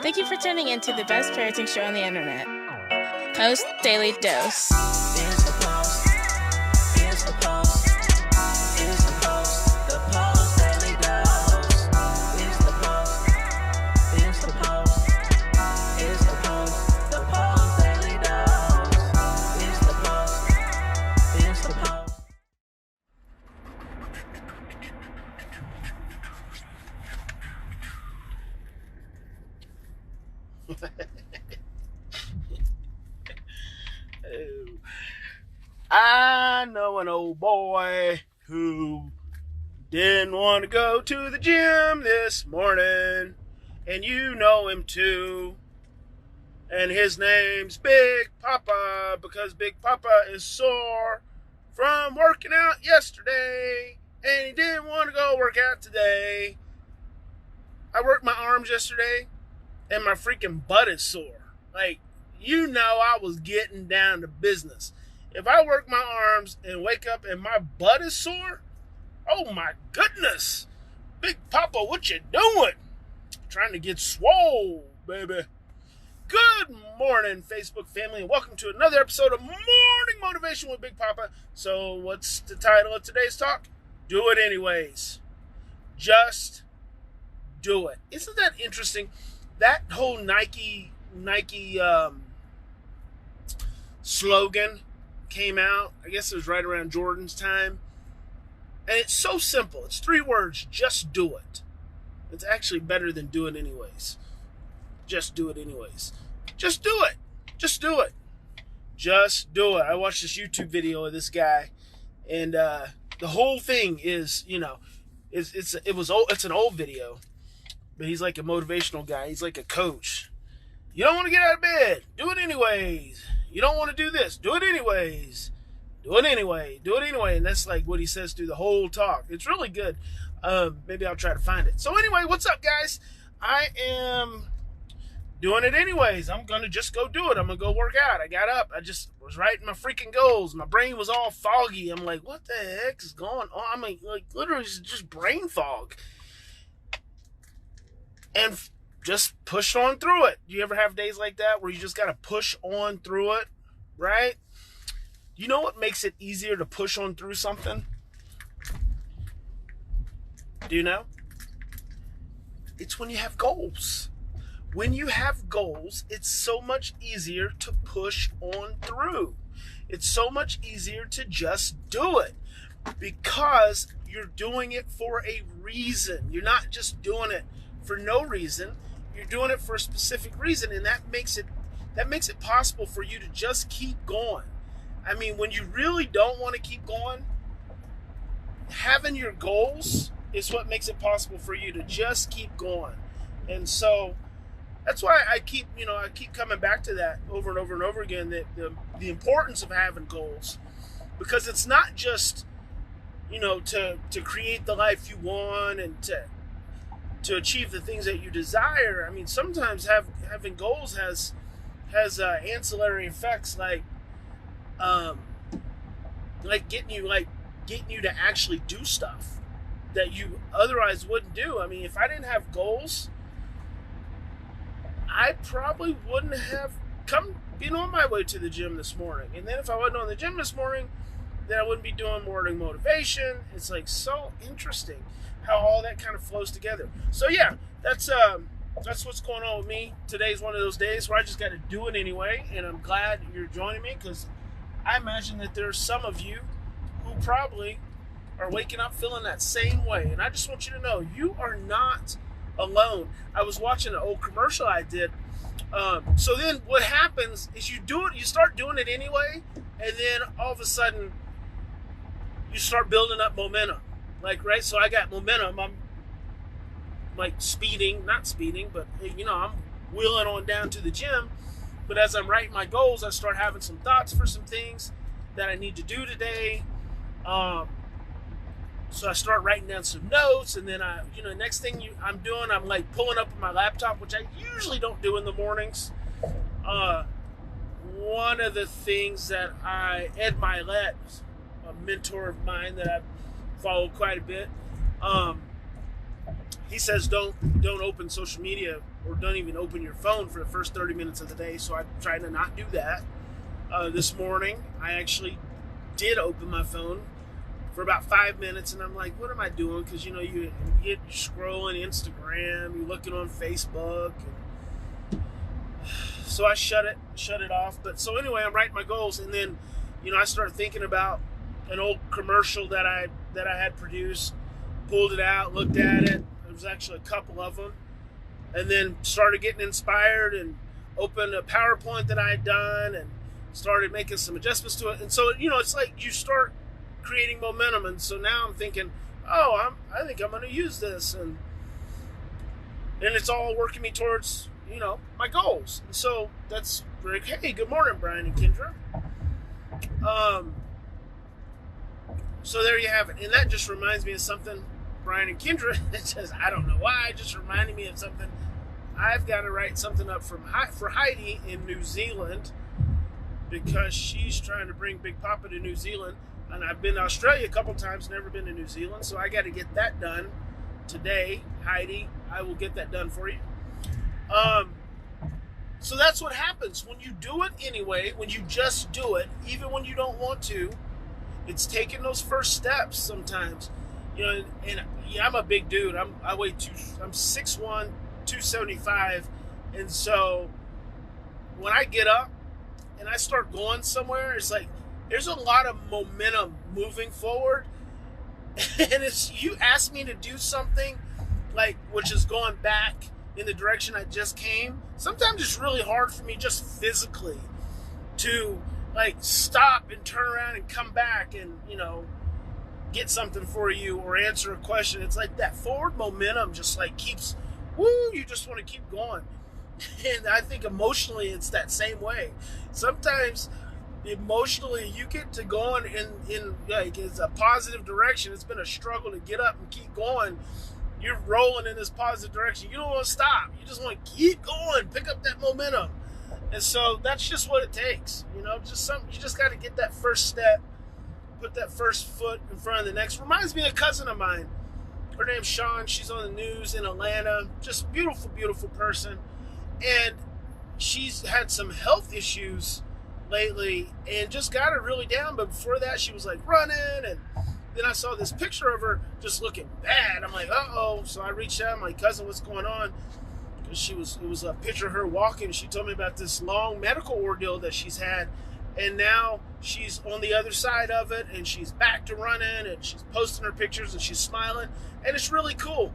Thank you for tuning in to the best parenting show on the internet, Post Daily Dose. It's the Post. It's the Post. It's the Post. The Post Daily Dose. It's the Post. It's the Post. It's the Post. The Post Daily Dose. It's the Post. It's the Post. I know an old boy who didn't want to go to the gym this morning, and you know him too. And his name's Big Papa, because Big Papa is sore from working out yesterday, and he didn't want to go work out today. I worked my arms yesterday, and my freaking butt is sore. Like, you know, I was getting down to business. If I work my arms and wake up and my butt is sore, oh my goodness. Big Papa, what you doing? Trying to get swole, baby. Good morning, Facebook family, and welcome to another episode of Morning Motivation with Big Papa. So what's the title of today's talk? Do it anyways. Just do it. Isn't that interesting? That whole Nike slogan came out. I guess it was right around Jordan's time. And it's so simple. It's 3 words. Just do it. It's actually better than do it anyways. Just do it anyways. Just do it. Just do it. Just do it. I watched this YouTube video of this guy, and the whole thing is, you know, it's an old video, but he's like a motivational guy. He's like a coach. You don't want to get out of bed. Do it anyways. You don't want to do this. Do it anyways. Do it anyway. Do it anyway. And that's like what he says through the whole talk. It's really good. Maybe I'll try to find it. So anyway, what's up, guys? I am doing it anyways. I'm going to just go do it. I'm going to go work out. I got up. I just was writing my freaking goals. My brain was all foggy. I'm like, what the heck is going on? I mean, like, literally just brain fog. And just push on through it. Do you ever have days like that where you just got to push on through it, right? You know what makes it easier to push on through something? Do you know? It's when you have goals. When you have goals, it's so much easier to push on through. It's so much easier to just do it because you're doing it for a reason. You're not just doing it for no reason. You're doing it for a specific reason, and that makes it possible for you to just keep going. I mean, when you really don't want to keep going, having your goals is what makes it possible for you to just keep going. And so that's why I keep coming back to that over and over and over again, that the importance of having goals, because it's not just, you know, to create the life you want and to achieve the things that you desire. I mean, sometimes having goals has ancillary effects like getting you to actually do stuff that you otherwise wouldn't do. I mean, if I didn't have goals, I probably wouldn't have been on my way to the gym this morning. And then if I wasn't on the gym this morning, then I wouldn't be doing morning motivation. It's like so interesting how all that kind of flows together. So yeah, that's what's going on with me. Today's one of those days where I just got to do it anyway, and I'm glad you're joining me, because I imagine that there's some of you who probably are waking up feeling that same way. And I just want you to know, you are not alone. I was watching an old commercial I did. So then what happens is you start doing it anyway, and then all of a sudden you start building up momentum. Like, right? So I got momentum. I'm like not speeding, but you know, I'm wheeling on down to the gym. But as I'm writing my goals, I start having some thoughts for some things that I need to do today. So I start writing down some notes, and then next thing I'm doing, I'm like pulling up my laptop, which I usually don't do in the mornings. One of the things that Ed Milet, a mentor of mine that I've followed quite a bit, he says don't open social media or don't even open your phone for the first 30 minutes of the day. So I try to not do that. This morning, I actually did open my phone for about 5 minutes, and I'm like, what am I doing? Because, you get scrolling Instagram, you're looking on Facebook. So I shut it off. But so anyway, I'm writing my goals, and then, I start thinking about an old commercial that I had produced, pulled it out, looked at it. There was actually a couple of them, and then started getting inspired and opened a PowerPoint that I had done and started making some adjustments to it. And so, it's like you start creating momentum. And so now I'm thinking, I think I'm going to use this. And it's all working me towards, my goals. And so that's like, hey, good morning, Brian and Kendra. So there you have it. And that just reminds me of something, Brian and Kendra. It says, I don't know why, it just reminded me of something. I've got to write something up for Heidi in New Zealand, because she's trying to bring Big Papa to New Zealand. And I've been to Australia a couple times, never been to New Zealand. So I got to get that done today. Heidi, I will get that done for you. So that's what happens when you do it anyway, when you just do it, even when you don't want to. It's taking those first steps sometimes. And I'm a big dude. I'm 6'1", 275. And so when I get up and I start going somewhere, it's like there's a lot of momentum moving forward. And you ask me to do something which is going back in the direction I just came. Sometimes it's really hard for me just physically to stop and turn around and come back and, get something for you or answer a question. It's like that forward momentum just keeps, you just want to keep going. And I think emotionally it's that same way. Sometimes emotionally you get to going in it's a positive direction. It's been a struggle to get up and keep going. You're rolling in this positive direction. You don't want to stop. You just want to keep going, pick up that momentum. And so that's just what it takes. You just got to get that first step, put that first foot in front of the next. Reminds me of a cousin of mine. Her name's Sean. She's on the news in Atlanta. Just beautiful, beautiful person. And she's had some health issues lately and just got her really down. But before that, she was running. And then I saw this picture of her just looking bad. I'm like, uh-oh. So I reached out. I'm like, cousin, what's going on? Because it was a picture of her walking. She told me about this long medical ordeal that she's had. And now she's on the other side of it, and she's back to running, and she's posting her pictures, and she's smiling, and it's really cool.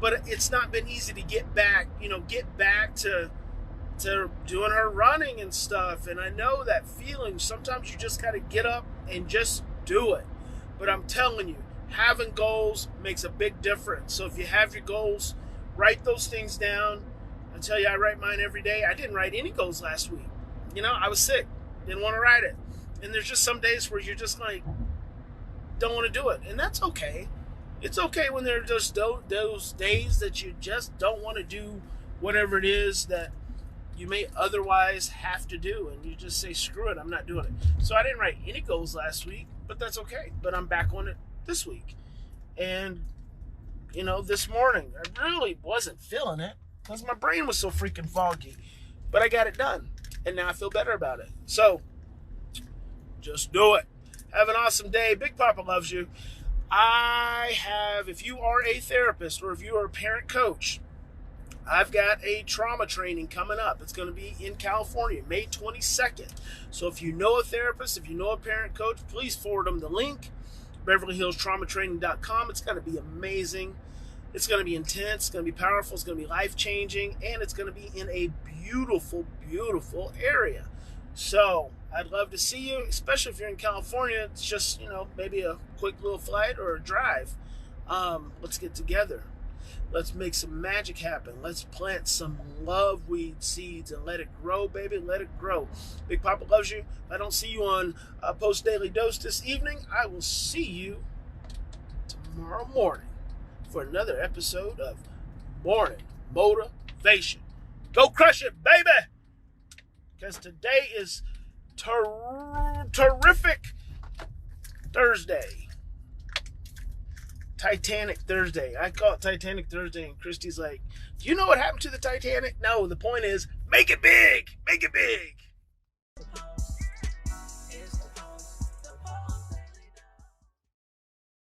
But it's not been easy to get back to doing her running and stuff. And I know that feeling. Sometimes you just got to get up and just do it. But I'm telling you, having goals makes a big difference. So if you have your goals, write those things down. I tell you, I write mine every day. I didn't write any goals last week. I was sick. Didn't want to write it. And there's just some days where you're just don't want to do it. And that's okay. It's okay when there's just those days that you just don't want to do whatever it is that you may otherwise have to do. And you just say, screw it, I'm not doing it. So I didn't write any goals last week, but that's okay. But I'm back on it this week. And, this morning, I really wasn't feeling it because my brain was so freaking foggy. But I got it done. And now I feel better about it. So, just do it. Have an awesome day. Big Papa loves you. If you are a therapist or if you are a parent coach, I've got a trauma training coming up. It's going to be in California, May 22nd. So if you know a therapist, if you know a parent coach, please forward them the link, BeverlyHillsTraumaTraining.com. It's going to be amazing. It's going to be intense. It's going to be powerful. It's going to be life-changing. And it's going to be in a beautiful, beautiful area. So I'd love to see you, especially if you're in California. It's just, maybe a quick little flight or a drive. Let's get together. Let's make some magic happen. Let's plant some love weed seeds and let it grow, baby. Let it grow. Big Papa loves you. If I don't see you on Post Daily Dose this evening, I will see you tomorrow morning for another episode of Morning Motivation. Go crush it, baby! Because today is terrific Thursday. Titanic Thursday. I call it Titanic Thursday, and Christy's like, do you know what happened to the Titanic? No, the point is, make it big! Make it big!